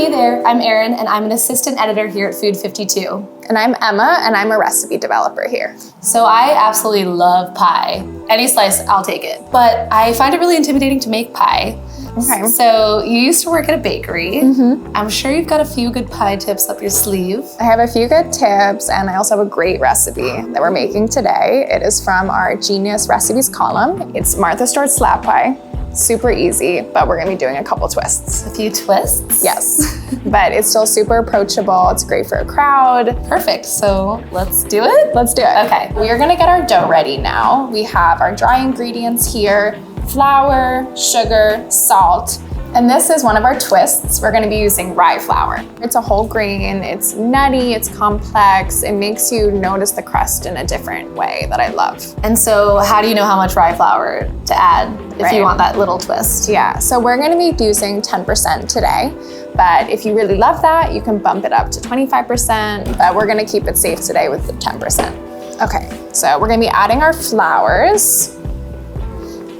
Hey there, I'm Erin, and I'm an assistant editor here at Food52. And I'm Emma, and I'm a recipe developer here. So I absolutely love pie. Any slice, I'll take it. But I find it really intimidating to make pie. Okay. So you used to work at a bakery. I'm sure you've got a few good pie tips up your sleeve. I have a few good tips, and I also have a great recipe that we're making today. It is from our Genius Recipes column. It's Martha Stewart slab pie. Super easy, but we're gonna be doing a couple twists. A few twists? Yes, but it's still super approachable. It's great for a crowd. Perfect, so let's do it? Let's do it. Okay. We are gonna get our dough ready now. We have our dry ingredients here: flour, sugar, salt, and this is one of our twists. We're gonna be using rye flour. It's a whole grain, it's nutty, it's complex. It makes you notice the crust in a different way that I love. And so how do you know how much rye flour to add if you want that little twist? Yeah, so we're gonna be using 10% today, but if you really love that, you can bump it up to 25%, but we're gonna keep it safe today with the 10%. Okay, so we're gonna be adding our flours,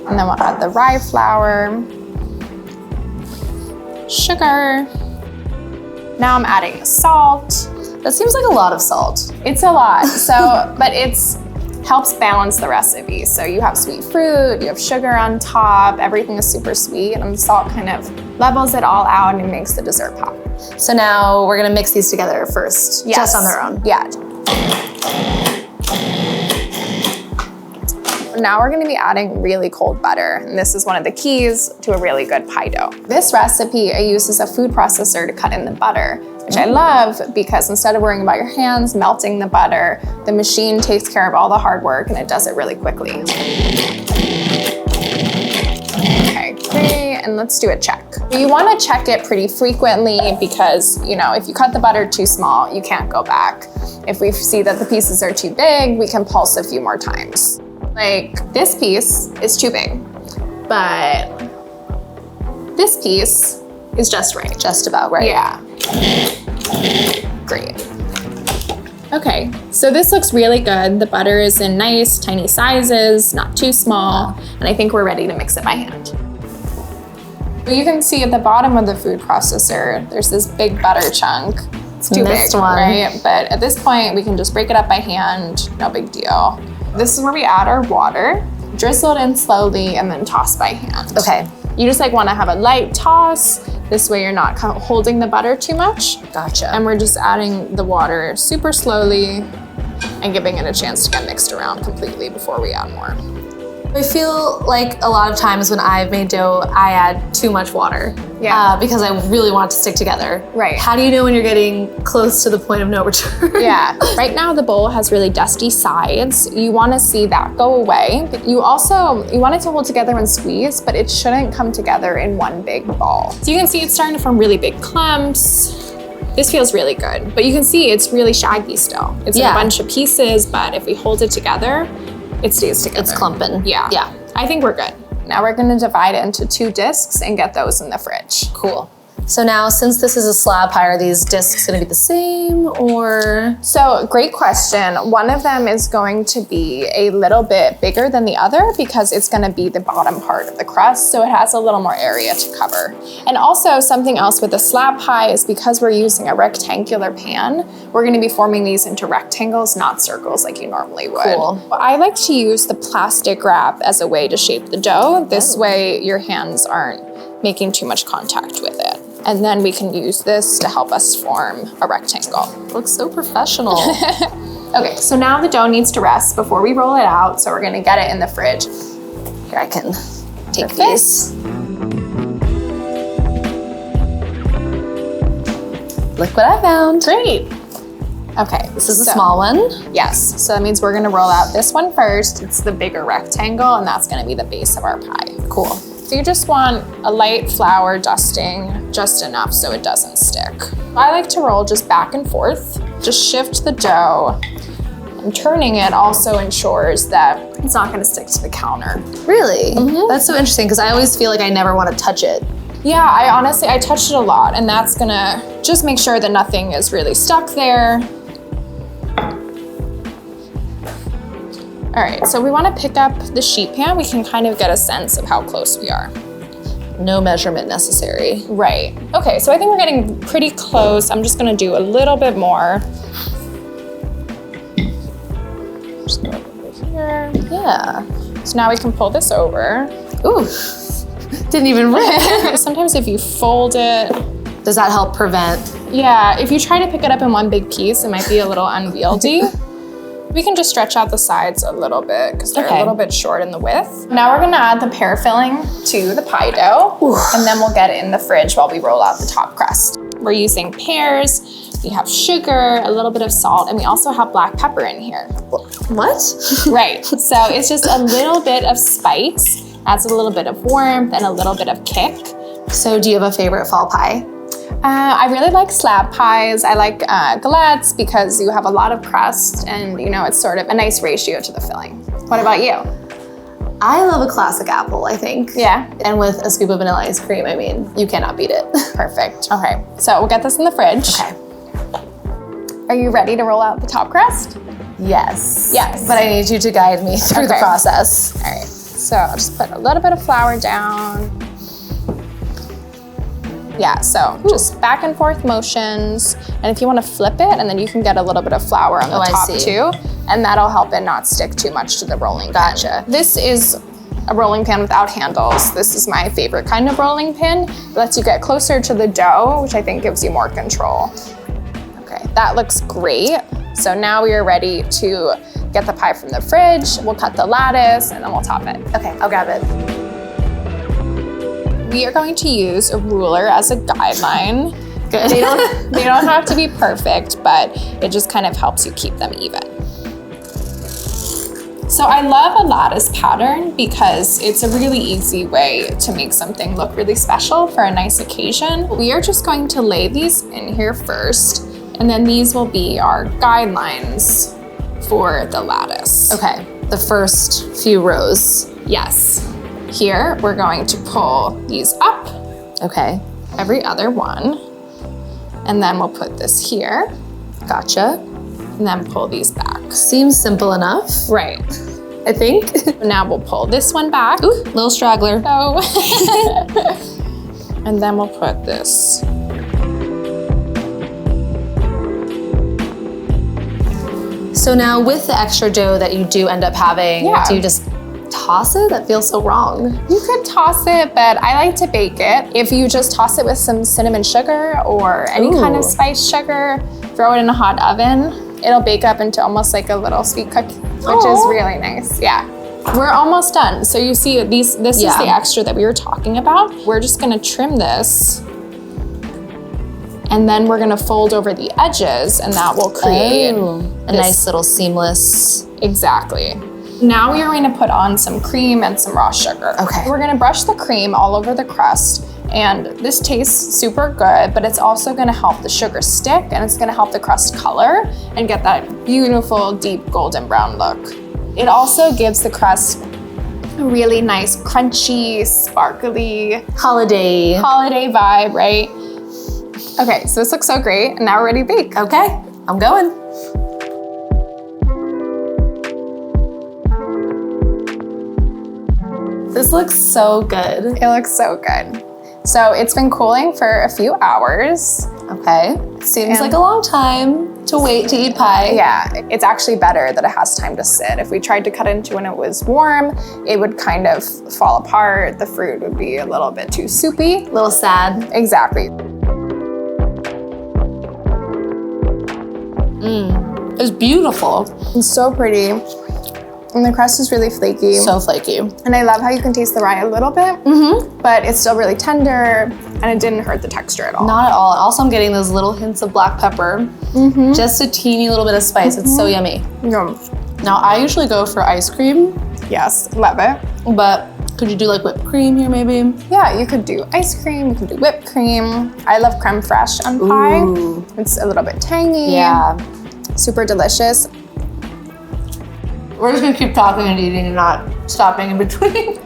and then we'll add the rye flour, sugar. Now I'm adding salt. That seems like a lot of salt. It's a lot, so, but it's helps balance the recipe. So you have sweet fruit, you have sugar on top, everything is super sweet, and the salt kind of levels it all out and it makes the dessert pop. So now we're gonna mix these together first, just on their own. Yeah. Now we're gonna be adding really cold butter, and this is one of the keys to a really good pie dough. This recipe uses a food processor to cut in the butter, which I love because instead of worrying about your hands melting the butter, the machine takes care of all the hard work and it does it really quickly. Okay, great, and let's do a check. You wanna check it pretty frequently because, you know, if you cut the butter too small, you can't go back. If we see that the pieces are too big, we can pulse a few more times. Like, this piece is too big, but this piece is just right. Just about right. Yeah. Great. Okay, so this looks really good. The butter is in nice, tiny sizes, not too small, and I think we're ready to mix it by hand. You can see at the bottom of the food processor, there's this big butter chunk. It's too big, right? But at this point, we can just break it up by hand, no big deal. This is where we add our water, drizzle it in slowly, and then toss by hand. Okay. You just like wanna have a light toss. This way you're not holding the butter too much. Gotcha. And we're just adding the water super slowly and giving it a chance to get mixed around completely before we add more. I feel like a lot of times when I've made dough, I add too much water. Yeah. Because I really want it to stick together. Right. How do you know when you're getting close to the point of no return? Yeah. Right now the bowl has really dusty sides. You want to see that go away. But you want it to hold together and squeeze, but it shouldn't come together in one big ball. So you can see it's starting to form really big clumps. This feels really good, but you can see it's really shaggy still. It's in a bunch of pieces, but if we hold it together, it stays together. It's clumping. Yeah. Yeah. I think we're good. Now we're gonna divide it into 2 discs and get those in the fridge. Cool. So now, since this is a slab pie, are these discs gonna be the same or? So, great question. One of them is going to be a little bit bigger than the other because it's gonna be the bottom part of the crust, so it has a little more area to cover. And also, something else with the slab pie is because we're using a rectangular pan, we're gonna be forming these into rectangles, not circles like you normally would. Cool. I like to use the plastic wrap as a way to shape the dough. This way, your hands aren't making too much contact with it. And then we can use this to help us form a rectangle. Looks so professional. Okay, so now the dough needs to rest before we roll it out, so we're gonna get it in the fridge. Here, I can take these. Look what I found. Great. Okay. This is a small one. Yes, so that means we're gonna roll out this one first. It's the bigger rectangle, and that's gonna be the base of our pie. Cool. So you just want a light flour dusting, just enough so it doesn't stick. I like to roll just back and forth. Just shift the dough, and turning it also ensures that it's not gonna stick to the counter. Really? That's so interesting because I always feel like I never want to touch it. Yeah, I touched it a lot, and that's gonna just make sure that nothing is really stuck there. All right, so we wanna pick up the sheet pan. We can kind of get a sense of how close we are. No measurement necessary. Right. Okay, so I think we're getting pretty close. I'm just gonna do a little bit more. Just go over here. Yeah. So now we can pull this over. Ooh, didn't even rip. Sometimes if you fold it, Does that help prevent? yeah, if you try to pick it up in one big piece, it might be a little unwieldy. We can just stretch out the sides a little bit because they're a little bit short in the width. Now we're gonna add the pear filling to the pie dough, and then we'll get it in the fridge while we roll out the top crust. We're using pears, we have sugar, a little bit of salt, and we also have black pepper in here. What? Right, so it's just a little bit of spice, adds a little bit of warmth and a little bit of kick. So do you have a favorite fall pie? I really like slab pies. I like galettes because you have a lot of crust and it's sort of a nice ratio to the filling. What about you? I love a classic apple, I think. Yeah. And with a scoop of vanilla ice cream, I mean, you cannot beat it. Perfect. Okay, so we'll get this in the fridge. Okay. Are you ready to roll out the top crust? Yes. Yes. But I need you to guide me through the process. All right, so I'll just put a little bit of flour down. Yeah, so just back and forth motions. And if you want to flip it, and then you can get a little bit of flour on the top too. And that'll help it not stick too much to the rolling pin. This is a rolling pin without handles. This is my favorite kind of rolling pin. It lets you get closer to the dough, which I think gives you more control. Okay, that looks great. So now we are ready to get the pie from the fridge. We'll cut the lattice and then we'll top it. Okay, I'll grab it. We are going to use a ruler as a guideline. Good. They don't have to be perfect, but it just kind of helps you keep them even. So I love a lattice pattern because it's a really easy way to make something look really special for a nice occasion. We are just going to lay these in here first, and then these will be our guidelines for the lattice. Okay, the first few rows. Yes. Here, we're going to pull these up. Okay. Every other one. And then we'll put this here. Gotcha. And then pull these back. Seems simple enough. Right. I think. Now we'll pull this one back. Ooh, little straggler. Oh. And then we'll put this. So now with the extra dough that you do end up having, do you just toss it? That feels so wrong. You could toss it, but I like to bake it. If you just toss it with some cinnamon sugar or any kind of spiced sugar, throw it in a hot oven, it'll bake up into almost like a little sweet cookie, which is really nice. Yeah. We're almost done. So you see this is the extra that we were talking about. We're just gonna trim this, and then we're gonna fold over the edges, and that will create a nice little seamless. Exactly. Now we are going to put on some cream and some raw sugar. Okay. We're gonna brush the cream all over the crust, and this tastes super good, but it's also gonna help the sugar stick, and it's gonna help the crust color and get that beautiful, deep golden brown look. It also gives the crust a really nice, crunchy, sparkly, Holiday vibe, right? Okay, so this looks so great, and now we're ready to bake. Okay, I'm going. This looks so good. It looks so good. So it's been cooling for a few hours. Okay, seems like a long time to wait to eat pie. Yeah, it's actually better that it has time to sit. If we tried to cut into when it was warm, it would kind of fall apart. The fruit would be a little bit too soupy. A little sad. Exactly. It's beautiful. It's so pretty. And the crust is really flaky. So flaky. And I love how you can taste the rye a little bit, but it's still really tender, and it didn't hurt the texture at all. Not at all. Also, I'm getting those little hints of black pepper. Just a teeny little bit of spice. It's so yummy. Yum. Now, I usually go for ice cream, Yes, love it. but could you do like whipped cream here maybe? Yeah, you could do ice cream, you can do whipped cream. I love creme fraiche on pie. Ooh. It's a little bit tangy. Yeah. Super delicious. We're just gonna keep talking and eating and not stopping in between.